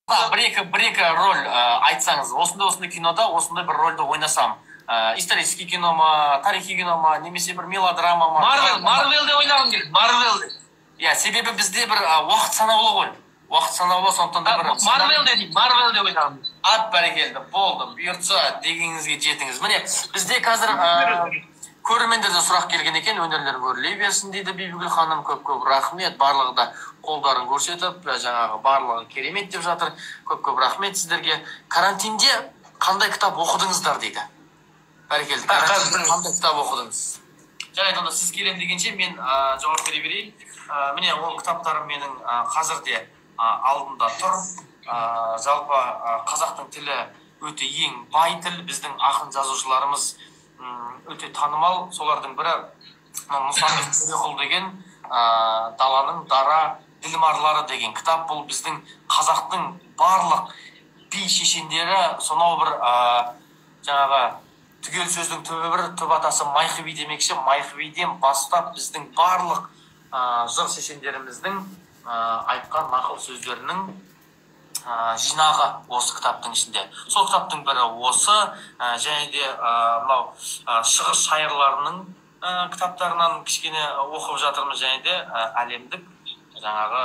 бір-екі роль айтсаңыз, осындай кинода осындай бір рольді ойнасам. Исторический кино ма, тарихи кино ма, немесе бір мелодрама ма? Марвелде ойнағым келді, Марвелде. Иә, себебі бізде бір уақыт санаулы ғой. Уақыт санаулы, сондықтан да бір... Марвелде ойнағым. Ат бәрекелді, болды, бұйыртса дегеніңізге жетіңіз. Міне, бізде қазір көрермендерден сұрақ келген екен, өнерлерің өрлей берсін дейді Бибігүл ханым. Көп рахмет, барлығы да қолдарын көрсетіп, жаңағы барлығы керемет деп жатыр. Көп рахмет сіздерге. Карантинде қандай кітап оқыдыңыздар дейді. Бәрекелді, карантинде қандай кітап оқыдыңыз? Жарайды, онда сіз келем дегенше мен жауап бере берейін. Міне, ол кітаптарым менің қазірде алдында тұр. Жалпы қазақтың тілі өте ең бай тіл, біздің ақын жазушыларымыз өте танымал. Солардың бірі Мұсабек Төреқұл деген даланың дара ділмарлары деген кітап. Бұл біздің қазақтың барлық би шешендері, сонау бір жаңағы түгел сөздің түбі бір, түп атасы майқы би демекші. Майқы биден бастап біздің барлық жыр шешендеріміздің айтқан нақыл сөздерінің жинағы осы кітаптың ішінде. Сол кітаптың бірі осы, және де мынау шығыс шайырларының кітаптарынан кішкене оқып жатырмыз, және де әлемдік жаңағы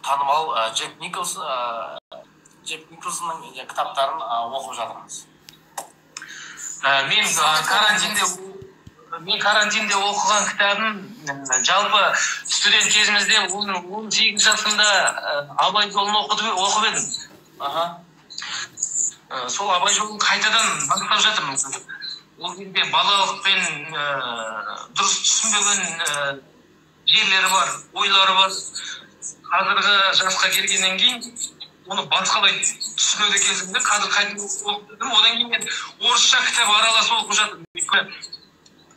танымал Джек Николсонның кітаптарын оқып жатырмыз. Мен карантинде оқыған кітабым, жалпы студент кезімізде 18 жасында Абай жолын оқып едім. Сол Абай жолын қайтадан бастап жатырмын. Ол кезде балалықпен дұрыс түсінбеген жерлері бар, ойлары бар. Қазіргі жасқа келгеннен кейін оны басқалай түсінуде кезімде қазір қайтадан оқып едім. Одан кейін мен орысша кітап аралас оқып жатырмын.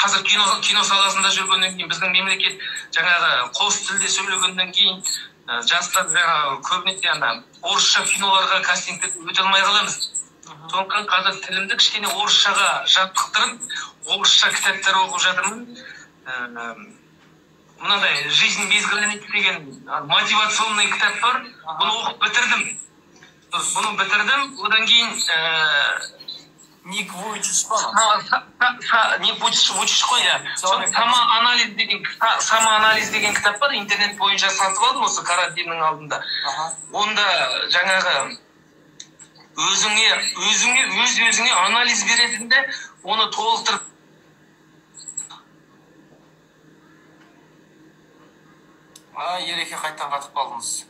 Қазір кино саласында жүргеннен кейін, біздің мемлекет жаңағы қос тілде сөйлегеннен кейін, жастар жаңағы көбінесе орысша киноларға кастингтерге өте алмай қаламыз. Сондықтан қазір тілімді кішкене орысшаға жаттықтырып, орысша кітаптар оқып жатырмын. Мынадай «Жизнь без границ» деген мотивационный кітап бар. Бұны оқып бітірдім. Одан кейін Ник Вуйчич па? Ник Вуйчич қой, самоанализ деген кітап бар, интернет бойынша сатып алдым осы карантиннің алдында. Онда жаңағы өзіңе анализ беретінде оны толықтырып. Ереке қайттан қатып қалдыңыз.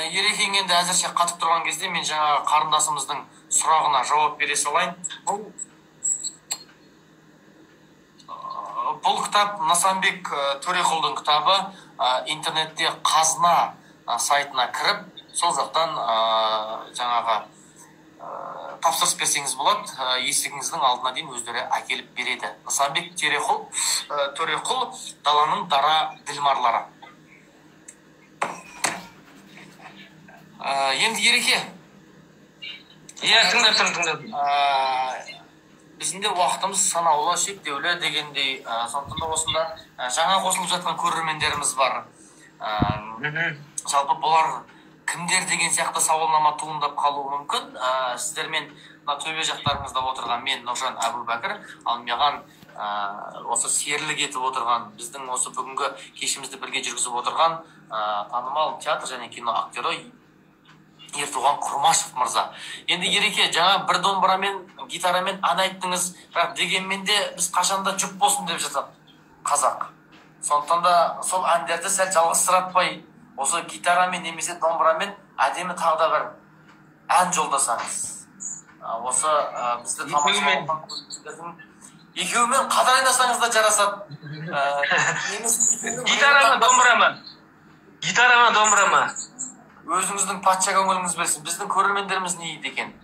Ерекең енді әзірше қатып тұрған кезде мен жаңағы қарындасымыздың сұрағына жауап бере салайын. Бұл кітап Мұсабек Төреқұлдың кітабы. Интернетте қазына сайтына кіріп, сол жақтан жаңағы тапсырыс берсеңіз болады, есігіңіздің алдына дейін өздері әкеліп береді. Мұсабек Төреқұл даланың дара ділмарлары. Енді Ереке, тыңдап. Біздің де уақытымыз санаулы, шектеулі дегендей, сондықтан да осында жаңа қосылып жатқан көрермендеріміз бар. Жалпы бұлар кімдер деген сияқты сауалнама туындап қалуы мүмкін. Сіздермен төбе жақтарыңызда отырған мен Нұржан Әбубәкір, ал маған осы серілік етіп отырған, біздің осы бүгінгі кешімізді бірге жүргізіп отырған танымал театр және кино актері Ертуған Құрмашев мырза. Енді Ереке, жаңа бір домбырамен, гитарамен ән айттыңыз, бірақ дегенмен де біз қашанда жүк болсын деп жатады қазақ. Сондықтан да сол әндерді сәл жалғастыратпай, осы гитарамен немесе домбырамен әдемі тағы да бір ән жолдасаңыз. Осы бізді тамашалаған екеуімен қатар айнасаңыз да жарасады. Гитарама, домбырама. Өзіңіздің патша көңіліңіз білсін. Біздің көрермендеріміз не дейді екен?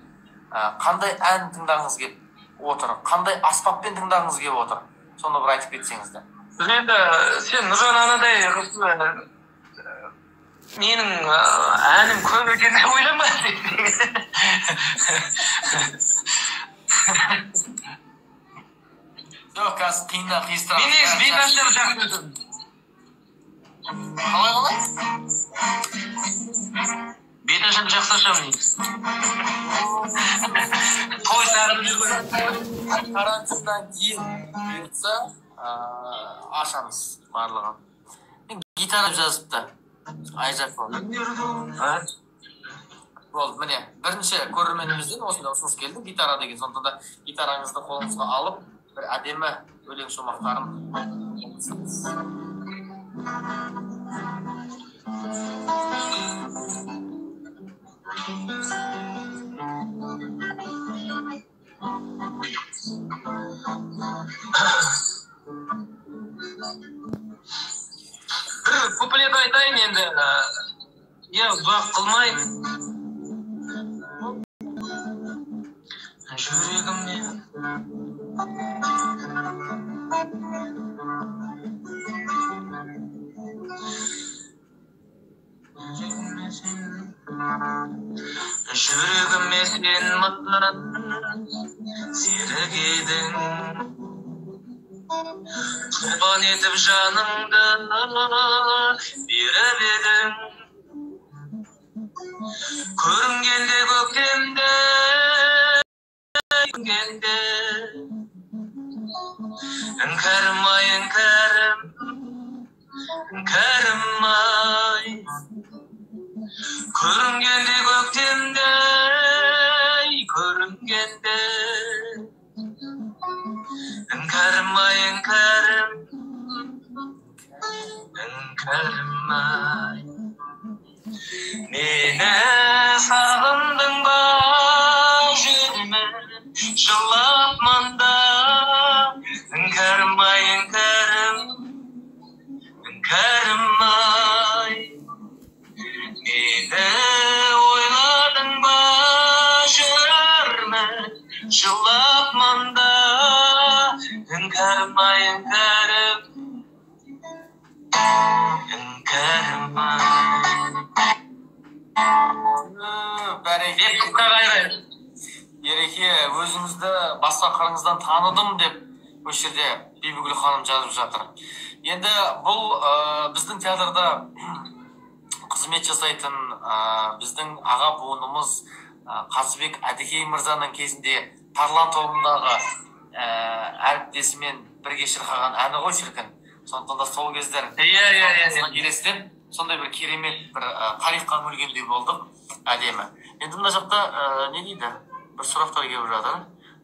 Қандай ән тыңдағыңыз келіп отыр? Қандай аспаппен тыңдағыңыз келіп отыр? Соны бір айтып кетсеңіз де. Енді сен Нұржан анадай менің әнім көп екен деп ойлама. Жоқ, қазір қиыстырақ. Мен негізі бейбастары жақсы өтірдім. Қалай? Оншын жақсы ашамын. Той сағынып жүрген. Карантиндан кейін бұйыртса ашамыз барлығын. Гитара жазыпты. Айжапов. Болды, міне, бірінші көрерменімізден осындай ұсыныс келді, гитара деген. Сондықтан да гитараңызды қолыңызға алып, бір әдемі өлең шумақтарын бір куплет айтайын енді. Я ұзақ қылмайын. Жүрегімнен жүрегіме сен мықтан серік едің, құрбан етіп жаныңды беріп едің. Көрінгенде көктемде іңкәрім ай, іңкәрім, іңкәрім ай. Көрінгенде көктемде, көрінгенде іңкәрім ай, іңкәрім, іңкәрім ай. Мені сағындың ба жүрмін жылап манда, іңкәрім ай, іңкәрім, іңкәрім ай. Мені ойладың ба жүрмін жылап манда, іңкәрім ай, іңкәрім, іңкәрім ай. Ереке, өзіңізді басқа қырыңыздан таныдым деп осы жерде Бибігүл ханым жазып жатыр. Енді бұл біздің театрда қызмет жасайтын біздің аға буынымыз Қазыбек Әдікей мырзаның кезінде Тарлан тобындағы әріптесімен бірге шырқаған әні ғой шіркін. Сондықтан да сол кездер елестен сондай бір керемет бір тарихқа мүлгендей болдық, әдемі. Енді мына жақта не дейді? Бір сұрақтар келіп жатыр.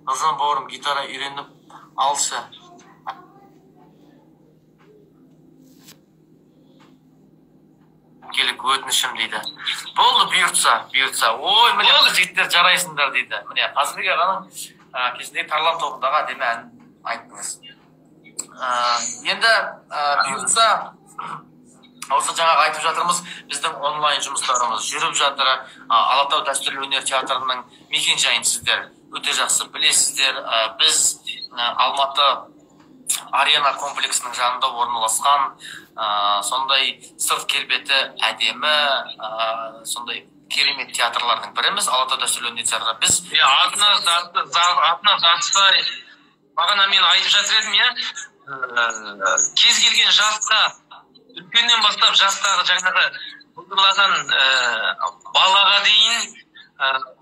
Нұржан бауырым гитара үйреніп алшы. Келік өтінішім дейді. Болды, бұйыртса. Ой, міне жігіттер жарайсыңдар дейді. Міне Қазыбек ағаның кезіндегі Тарлан тобындағы әдемі ән айттыңыз. Енді бұйыртса, осы жаңағы айтып жатырмыз, біздің онлайн жұмыстарымыз жүріп жатыр. Алатау дәстүрлі өнер театрының мекен-жайын сіздер өте жақсы білесіздер. Біз Алматы арена комплексінің жанында орналасқан, сондай сырт келбеті әдемі, сондай керемет театрлардың біріміз. Алатау дәстүрлі өнер театры біз атына затыстай бағана мен айтып жатыр едім, кез келген жасқа, үлкеннен бастап жастағы жаңағы бұлдырлаған балаға дейін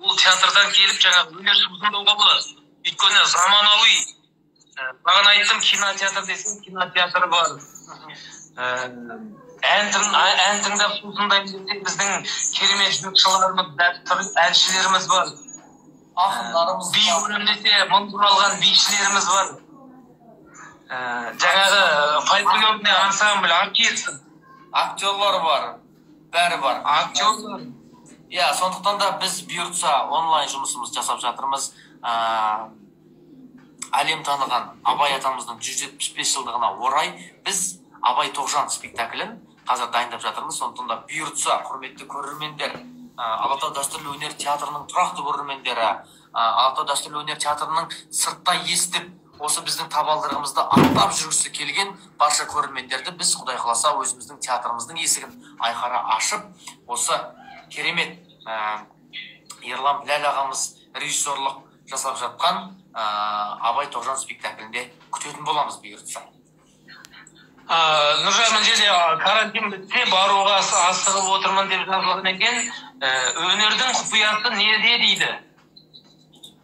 ол театрдан келіп жаңағы өнер сусындауға болады. Өйткені заманауи, бағана айттым, кинотеатр десең, кинотеатр бар. Ән тыңдап сусындаймыз десек, біздің керемет жұртшыларымыз, әншілеріміз бар. Би өнім десе, мың туралған бишілеріміз бар. Жаңағы фольклорный ансамбль, оркестр. Актерлар бар, бәрі бар. Актерлар. Сондықтан да біз бұйыртса онлайн жұмысымыз жасап жатырмыз. Әлем таныған Абай атамыздың 175 жылдығына орай біз Абай Тоғжан спектаклін қазір дайындап жатырмыз. Сондықтан да бұйыртса, құрметті көрермендер, Алатау дәстүрлі өнер театрының тұрақты көрермендері, Алатау дәстүрлі өнер театрының сыртта естіп, осы біздің табалдырығымызды аттап жүргісі келген барша көрермендерді біз Құдай қаласа өзіміздің театрымыздың есігін айқара ашып, осы керемет Ерлан Біләл ағамыз режиссерлық жасап жатқан Абай Тоғжан спектаклінде күтетін боламыз бұйыртса. Нұржан, мына жерде карантин бітсе баруға асығып отырмын деп жазылған екен. Өнердің құпиясы неде дейді?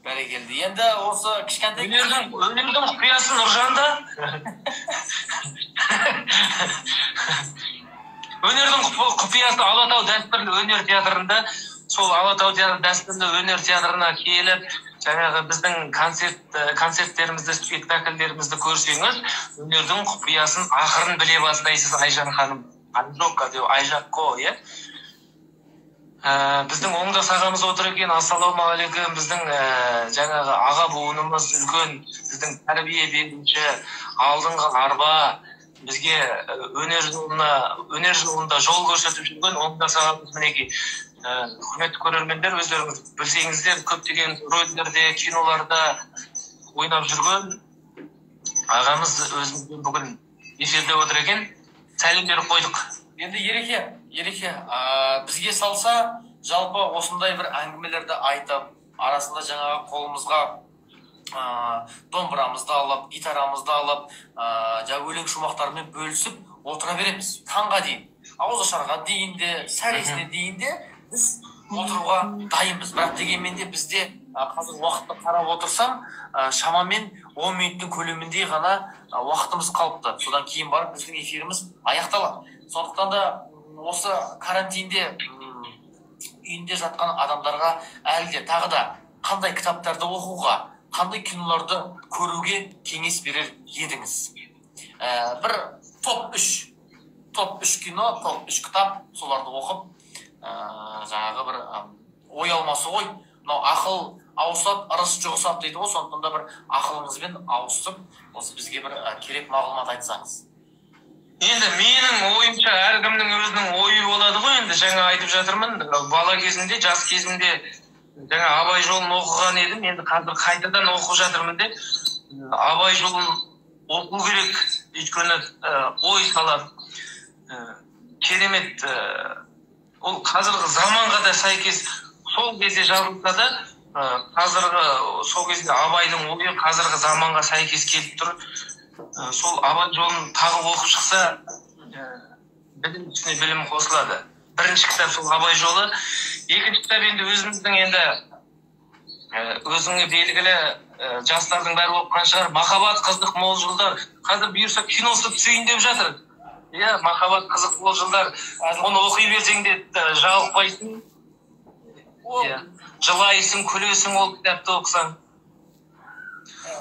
Бәрекелді. Енді осы кішкентай өнердің құпиясы Нұржанда. Өнердің құпиясы Алатау дәстүрлі өнер театрында, сол Алатау дәстүрлі өнер театрына келіп, жаңағы біздің концерттерімізді, спектакльдерімізді көрсеңіз, өнердің құпиясын ақырын біле бастайсыз, Айжан ханым. Айжақко, е? Біздің оңдас ағамыз отыр екен, ассалаумағалейкум, біздің жаңағы аға буынымыз үлкен, біздің тәрбие беруші, алдыңғы арба, бізге өнер жолында жол көрсетіп жүрген оңдас ағамыз мінекей. Құрметті көрермендер, өздеріңіз білсеңіздер, көптеген рөлдерде, киноларда ойнап жүрген ағамыз өзімізбен бүгін эфирде отыр екен. Сәлем беріп қойдық. Енді ереке, бізге салса, жалпы осындай бір әңгімелерді айтып, арасында жаңағы қолымызға домбырамызды алып, гитарамызды алып, өлең шумақтарымен бөлісіп отыра береміз. Таңға дейін, ауызашарға дейін де, сәресіне дейін де біз отыруға дайынбыз. Бірақ дегенмен де бізде қазір уақытты қарап отырсам, шамамен 10 минуттың көлеміндей ғана уақытымыз қалыпты. Содан кейін барып біздің эфиріміз аяқталады. Сондықтан да осы карантинде үйінде жатқан адамдарға әлі де тағы да қандай кітаптарды оқуға, қандай киноларды көруге кеңес берер едіңіз? Бір топ 3 кино, топ 3 кітап, соларды оқып, жаңағы бір ой алмасы ғой. Мынау ақыл ауысады, ырыс жұғысады дейді ғой, сондықтан да бір ақылыңызбен ауысып, осы бізге бір керек мағлұмат айтсаңыз. Енді менің ойымша әркімнің өзінің ойы болады ғой, енді жаңа айтып жатырмын, бала кезімде, жас кезімде жаңа Абай жолын оқыған едім, енді қазір қайтадан оқып жатырмын деп, Абай жолын оқу керек, өйткені ой салады, керемет, ол қазіргі заманға да сәйкес сол кезде жазылса да, қазіргі сол кезде Абайдың ойы қазіргі заманға сәйкес келіп тұр. Сол Абай жолын тағы оқып шықса, білім үстіне білім қосылады. Бірінші кітап сол Абай жолы. Екінші кітап енді өзіміздің енді өзіңе белгілі жастардың бәрі оқыған шығар. Махаббат қызық мол жылдар. Қазір бұйырса киносы түсейін деп жатыр. Иә, махаббат қызық мол жылдар. Оны оқи берсең де жалықпайсың. Жылайсың, күлесің ол кітапты оқысаң.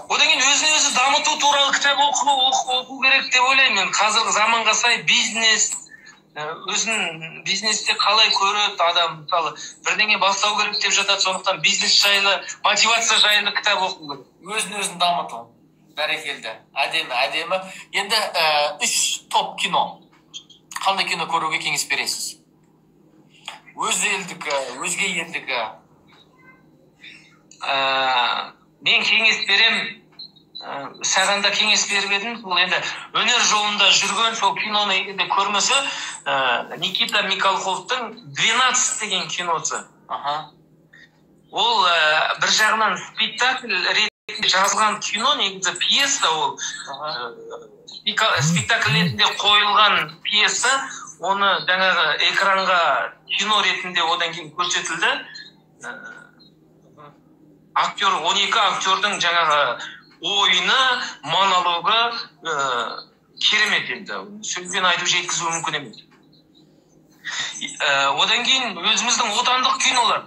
Одан кейін өзін-өзі дамыту туралы кітап оқу керек деп ойлаймын. Қазіргі заманға сай бизнес, өзін бизнесте қалай көреді адам, мысалы, бірдеңе бастау керек деп жатады, сондықтан бизнес жайлы, мотивация жайлы кітап оқу керек. Өзін-өзін дамыту. Бәрекелді. Әдемі. Енді 3 топ кино. Қандай кино көруге кеңес бересіз? Өз елдікі, өзге елдікі. Мен кеңес берем, саған да кеңес беріп едім. Бұл енді өнер жолында жүрген сол киноны егерде көрмесе, Никита Михалковтың 12 деген киносы. Ол бір жағынан спектакль ретінде жазылған кино, негізі пьеса ол. Спектакль ретінде қойылған пьеса, оны жаңағы экранға кино ретінде одан кейін көрсетілді. 12 актердің жаңағы ойыны, монологы керемет енді. Сөзбен айту жеткізу мүмкін емес. Одан кейін өзіміздің отандық кинолар.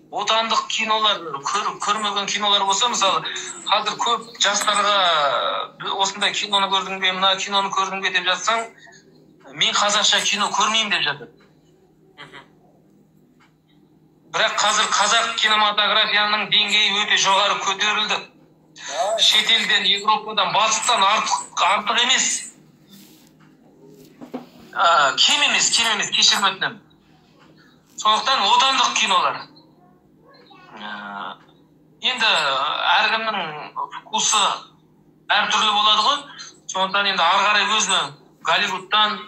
Отандық кинолар, көрмеген кинолар болса, мысалы, қазір көп жастарға осындай киноны көрдің бе, мына киноны көрдің бе деп жатсаң, мен қазақша кино көрмеймін деп жатыр. Бірақ қазір қазақ кинематографияның деңгейі өте жоғары көтерілді. Шетелден, Европадан, батыстан артық емес. Кем емес, кешірім өтінемін. Сондықтан отандық кинолар. Енді әркімнің вкусы әртүрлі болады ғой. Сондықтан енді ары қарай өзі Голливудтан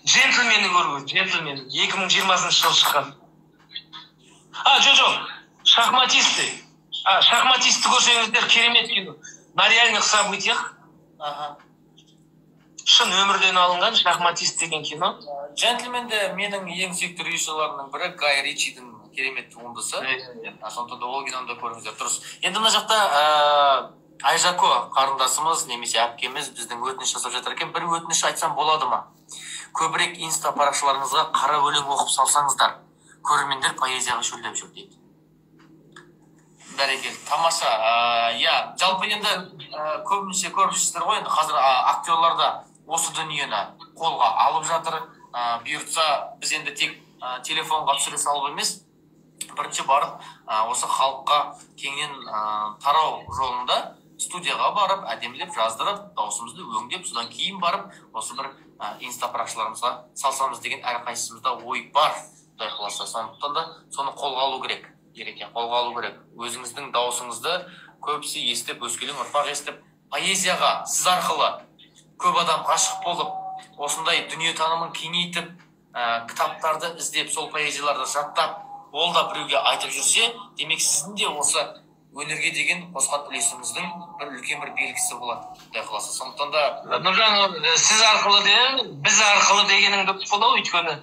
джентльменді көрген, джентльмен 2020 жылы шыққан. Жоқ, шахматисты. Шахматисты көрсеңіздер керемет кино. На реальных событиях. Шын өмірден алынған «Шахматист» деген кино. Джентльменде менің ең сүйікті режиссерларымның бірі Гай Ричидің керемет туындысы. Сондықтан да ол киноны да көріңіздер. Дұрыс. Енді мына жақта Айжако қарындасымыз немесе әпкеміз біздің өтініш жасап жатыр екен. Бір өтініш айтсам болады ма? Көбірек инста парақшаларыңызға қара өлең оқып салсаңыздар, көрермендер поэзияға шөлдеп жүр дейді. Бәрекелді, тамаша. Я, жалпы енді көбінше көріп жүрсіздер ғой, енді қазір актерларда осы дүниені қолға алып жатыр. Бұйыртса біз енді тек телефонға түсіре салып емес, бірінші барып осы халыққа кеңінен тарау жолында студияға барып, әдемілеп жаздырып, дауысымызды өңдеп, содан кейін барып, осы бір инста парақшаларымызға салсамыз деген әрқайсымызда ой бар. Құдай қаласа, сондықтан да соны қолға алу керек. Қолға алу керек. Өзіңіздің дауысыңызды көбісі естіп, өскелең ұрпақ естіп, поэзияға сіз арқылы көп адам ғашық болып, осындай дүниетанымын кеңейтіп, кітаптарды іздеп, сол поэзияларды жаттап, ол да біреуге айтып жүрсе, демек сіздің де осы өнерге деген қосқан үлесіңіздің бір үлкен бір белгісі болады. Құдай қаласа. Сондықтан да Нұржан, сіз арқылы де, біз арқылы дегенің дұрыс болады, өйткені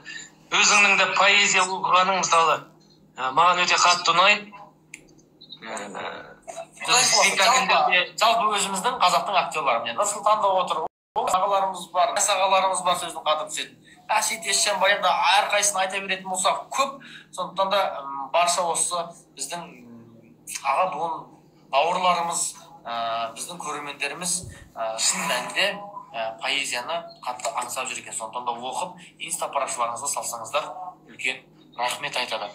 өзіңнің де поэзия оқығаның мысалы маған өте қатты ұнайды. Жалпы өзіміздің қазақтың актерлары. Нұрсұлтанда отыр, ағаларымыз бар, ағаларымыз бар сөздің қатып түсетін. Әсет Есжанбайда әрқайсысын айта беретін болсақ көп. Сондықтан да барша осы біздің аға буын бауырларымыз, біздің көрермендеріміз шын мәнінде поэзияны қатты аңсап жүр екен. Сондықтан да оқып, инста парақшаларыңызға салсаңыздар үлкен рахмет айтады.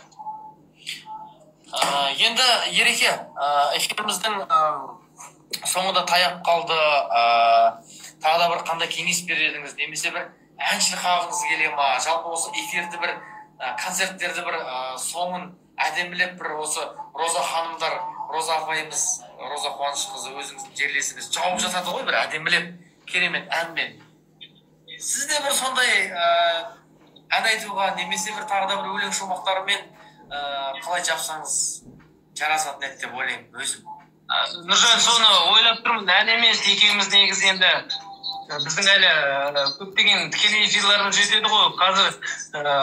Енді Ереке, эфиріміздің соңында таяп қалды. Тағы да бір қандай кеңес берер едіңіз, немесе бір әншілік қағыңыз келе ма? Жалпы осы эфирді бір концерттерді бір соңын әдемілеп бір осы Роза ханымдар, Роза апайымыз, Роза Қуанышқызы өзіңіздің жерлесіңіз жауып жатады ғой бір әдемілеп керемет әнмен. Сіз де бір сондай ән айтуға немесе бір тағы да бір өлең шумақтарымен қалай жапсаңыз жарасатын еді деп ойлаймын өзім. Нұржан, соны ойлап тұрмын. Ән емес, екеуміз негізі енді біздің әлі көптеген тікелей эфирларымыз жетеді ғой. Қазір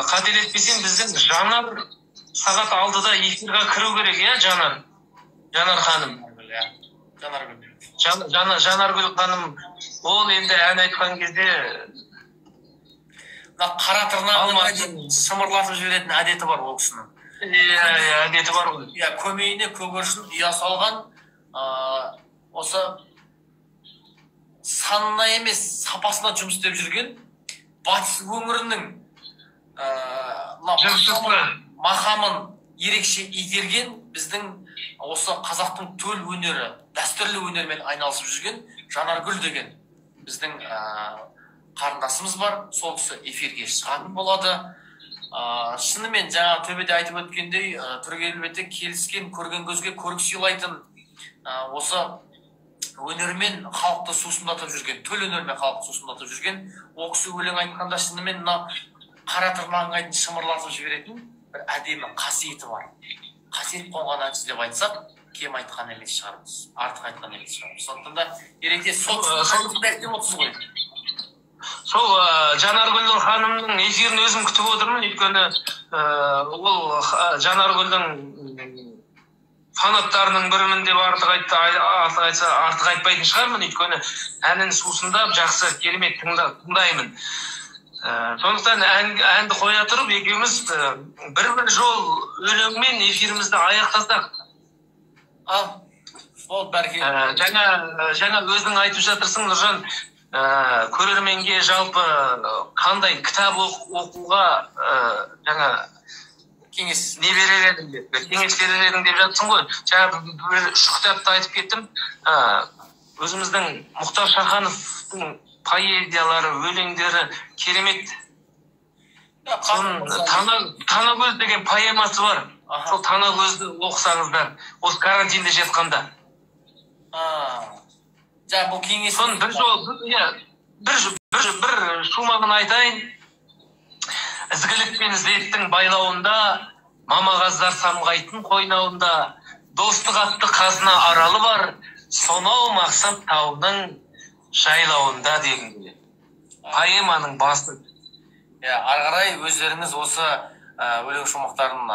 қателеспесем біздің Жанар сағат 6-да эфирға кіру керек, иә, Жанар ханым. Жанаргүл ханым, ол енді ән айтқан кезде қара тырнағын шымырлатып жіберетін әдеті бар ол кісінің. Әдеті бар ғой. Көмейіне көгершін ұя салған, осы санына емес сапасына жұмыс істеп жүрген батыс өңірінің мақамын ерекше итерген біздің осы қазақтың төл өнері, дәстүрлі өнермен айналысып жүрген Жанаргүл деген біздің қарындасымыз бар. Сол кісі эфирге шығатын болады. Шынымен жаңа төбеде айтып өткендей, түргелбеті келіскен, көрген көзге көрік сыйлайтын, осы өнермен халықты сусындатып жүрген, төл өнермен халықты сусындатып жүрген, ол кісі өлең айтқанда шынымен қара тырнағын айтын шымырлатып жіберетін бір әдемі қасиеті бар. Қасиет қонған әнші деп айтсақ, кем айтқан емес шығармыз, артық айтқан емес шығармыз. Сондықтан да Ереке сол ғой. Сол Жанаргүл ханымның эфирін өзім күтіп отырмын, өйткені ол Жанаргүлдің фанаттарының бірімін деп артық айтпайтын шығармын, өйткені әнін сусындап, жақсы, керемет тыңдаймын. Сондықтан әнді қоя тұрып, екеуміз бір жол өлеңмен эфирімізді аяқтасақ. Жаңа өзің айтып жатырсың, Нұржан, көрерменге жалпы қандай кітап оқуға жаңа кеңес берер едің деп жатсың ғой. Жаңа бір 3 кітапты айтып кеттім. Өзіміздің Мұхтар Шахановтың поэзиялары, өлеңдері керемет. Танагөз деген поэмасы бар. Сол Танагөзді оқысаңыздар, осы карантинде жатқанда. Бұл кеңес бір шумағын айтайын. Ізгілік пен ізеттің байлауында, мамағаздар самғайтын қойнауында, достық атты қазына аралы бар, сонау мақсат тауының жайлауында дегенде. Поэманың басы. Ары қарай өздеріңіз осы өлең шумақтарын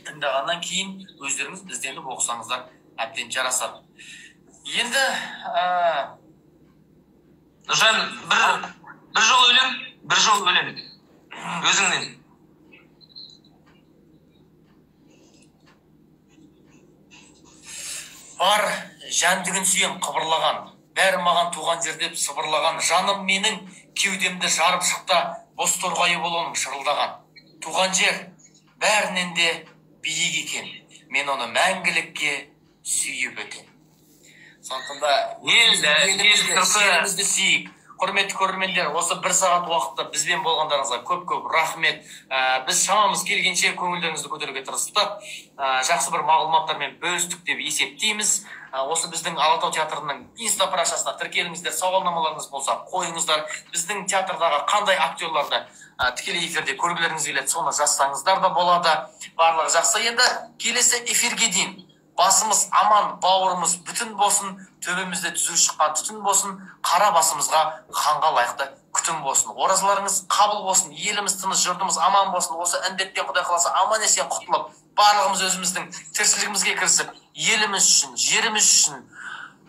тыңдағаннан кейін өздеріңіз ізденіп оқысаңыздар әбден жарасады. Енді Нұржан, бір жол өлең. Өзіңнен. Бар жәндігін сүйем қыбырлаған, бәрі маған туған жер деп сыбырлаған, жаным менің кеудемді жарып шықта, бос торғайы болуым шырылдаған. Туған жер бәрінен де биік екен, мен оны мәңгілікке сүйіп өтем. Сондықтан елімізді сүйейік. Құрметті көрермендер, осы 1 сағат уақытта бізбен болғандарыңызға көп рахмет. Біз шамамыз келгенше көңілдеріңізді көтеруге тырыстық. Жақсы бір мағлұматтармен бөлістік деп есептейміз. Осы біздің Алатау театрының инста парақшасына тіркеліңіздер, сауалнамаларыңыз болса қойыңыздар. Біздің театрдағы қандай актерларды тікелей эфирде көргілеріңіз келеді, соны жазсаңыздар да болады. Барлығы жақсы. Енді келесі эфирге дейін басымыз аман, бауырымыз бүтін болсын, төбемізде түзу шыққан түтін болсын, қара басымызға ханға лайықты күтім болсын. Оразаларыңыз қабыл болсын, еліміз тыныш, жұртымыз аман болсын. Осы індеттен Құдай қаласа аман есен құтылып, барлығымыз өзіміздің тіршілігімізге кірісіп, еліміз үшін, жеріміз үшін,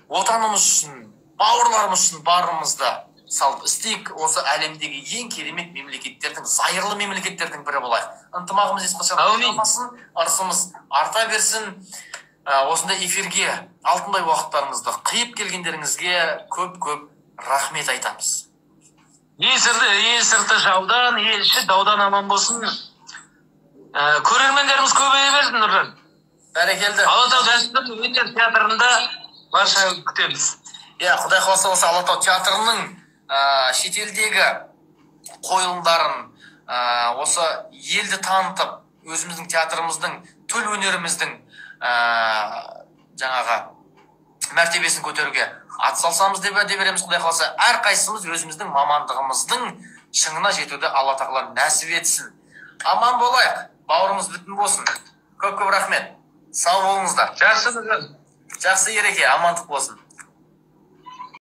отанымыз үшін, бауырларымыз үшін барымызды салып істейік. Осы әлемдегі ең керемет мемлекеттердің, зайырлы мемлекеттердің бірі болайық. Ынтымағымыз ешқашан болмасын, ырысымыз арта берсін. Осындай эфирге алтындай уақыттарыңызды қиып келгендеріңізге көп рахмет айтамыз. Ел сырты жаудан, ел іші даудан аман болсын. Көрермендеріміз көбейе берсін, Нұржан. Бәрекелді. Алатау дәстүрлі өнер театрында барша күтеміз. Құдай қаласа осы Алатау театрының шетелдегі қойылымдарын, осы елді танытып, өзіміздің театрымыздың, төл өнеріміздің жаңаға мәртебесін көтеруге атсалсамыз деп уәде береміз. Құдай қаласа әрқайсымыз өзіміздің мамандығымыздың шыңына жетуді Алла тағала нәсіп етсін. Аман болайық, бауырымыз бүтін болсын. Көп рахмет. Сау болыңыздар. Жақсы, Жақсы ереке, амандық болсын.